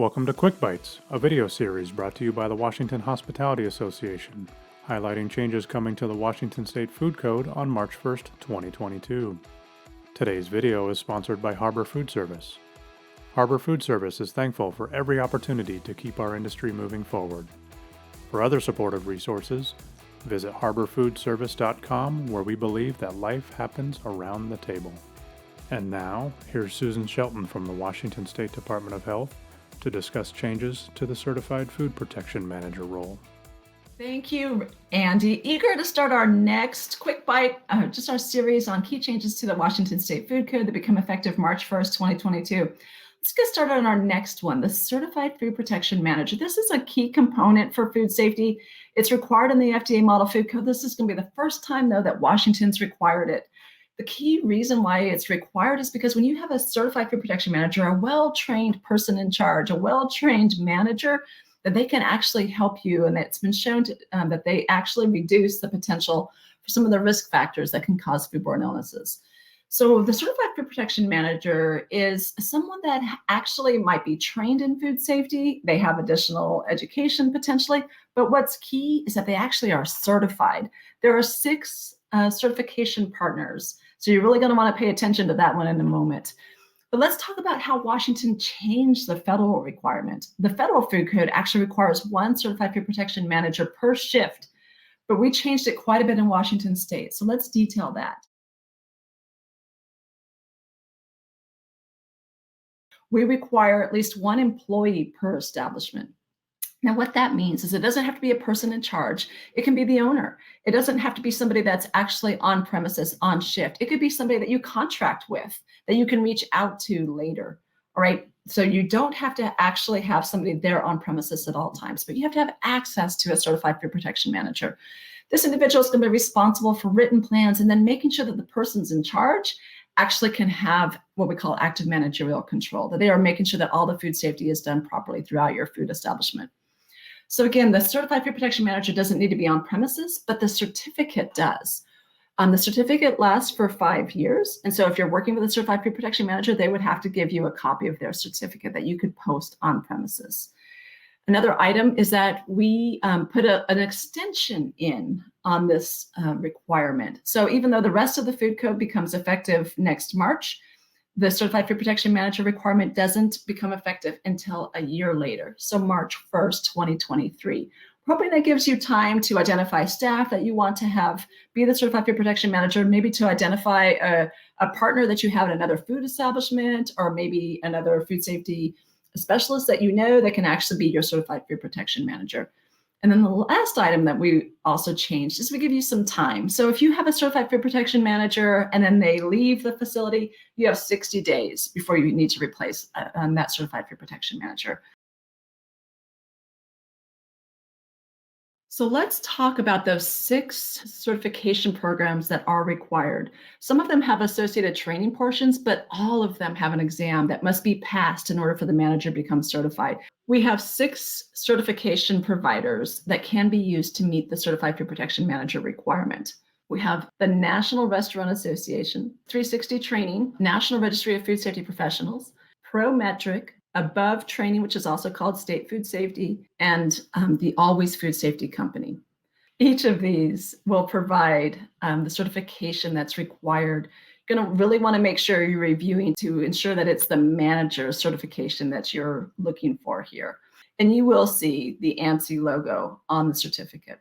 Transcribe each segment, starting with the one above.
Welcome to Quick Bites, a video series brought to you by the Washington Hospitality Association, highlighting changes coming to the Washington State Food Code on March 1st, 2022. Today's video is sponsored by Harbor Food Service. Harbor Food Service is thankful for every opportunity to keep our industry moving forward. For other supportive resources, visit harborfoodservice.com, where we believe that life happens around the table. And now, here's Susan Shelton from the Washington State Department of Health to discuss changes to the Certified Food Protection Manager role. Thank you, Andy. Eager to start our next quick bite, just our series on key changes to the Washington State Food Code that become effective March 1st, 2022. Let's get started on our next one, the Certified Food Protection Manager. This is a key component for food safety. It's required in the FDA Model Food Code. This is going to be the first time, though, that Washington's required it. The key reason why it's required is because when you have a certified food protection manager, a well-trained person in charge, a well-trained manager, that they can actually help you. And it's been shown that they actually reduce the potential for some of the risk factors that can cause foodborne illnesses. So the certified food protection manager is someone that actually might be trained in food safety. They have additional education potentially, but what's key is that they actually are certified. There are 6 certification partners. So you're really going to want to pay attention to that one in a moment. But let's talk about how Washington changed the federal requirement. The federal food code actually requires 1 certified food protection manager per shift, but we changed it quite a bit in Washington State. So let's detail that. We require at least 1 employee per establishment. Now, what that means is it doesn't have to be a person in charge. It can be the owner. It doesn't have to be somebody that's actually on premises on shift. It could be somebody that you contract with that you can reach out to later. All right. So you don't have to actually have somebody there on premises at all times, but you have to have access to a certified food protection manager. This individual is going to be responsible for written plans and then making sure that the person's in charge actually can have what we call active managerial control, that they are making sure that all the food safety is done properly throughout your food establishment. So again, the certified food protection manager doesn't need to be on premises, but the certificate does. The certificate lasts for 5 years. And so if you're working with a certified food protection manager, they would have to give you a copy of their certificate that you could post on premises. Another item is that we put an extension in on this requirement. So even though the rest of the food code becomes effective next March, the certified food protection manager requirement doesn't become effective until a year later, so March 1st, 2023. We're hoping that gives you time to identify staff that you want to have be the certified food protection manager, maybe to identify a partner that you have at another food establishment, or maybe another food safety specialist that you know that can actually be your certified food protection manager. And then the last item that we also changed is we give you some time. So if you have a certified food protection manager and then they leave the facility, you have 60 days before you need to replace that certified food protection manager. So let's talk about those 6 certification programs that are required. Some of them have associated training portions, but all of them have an exam that must be passed in order for the manager to become certified. We have 6 certification providers that can be used to meet the Certified Food Protection Manager requirement. We have the National Restaurant Association, 360 Training, National Registry of Food Safety Professionals, ProMetric, Above Training, which is also called State Food Safety, and the Always Food Safety Company. Each of these will provide the certification that's required. You're going to really want to make sure you're reviewing to ensure that it's the manager certification that you're looking for here. And you will see the ANSI logo on the certificate.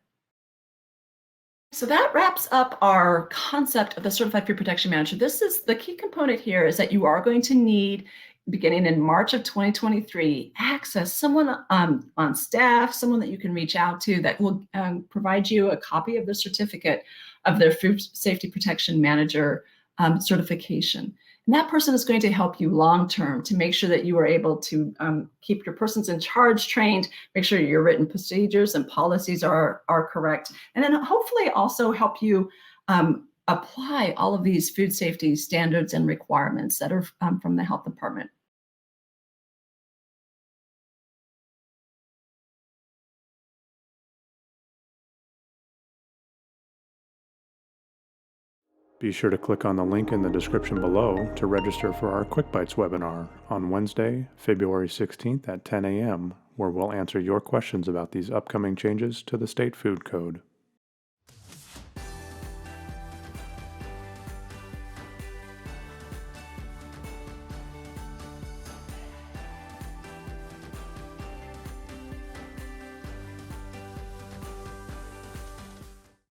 So that wraps up our concept of the Certified Food Protection Manager. This is the key component here, is that you are going to need, beginning in March of 2023, access someone on staff, someone that you can reach out to that will provide you a copy of the certificate of their Food Safety Protection Manager certification. And that person is going to help you long-term to make sure that you are able to keep your persons in charge trained, make sure your written procedures and policies are correct, and then hopefully also help you apply all of these food safety standards and requirements that are from the health department. Be sure to click on the link in the description below to register for our Quick Bites webinar on Wednesday, February 16th at 10 a.m., where we'll answer your questions about these upcoming changes to the state food code.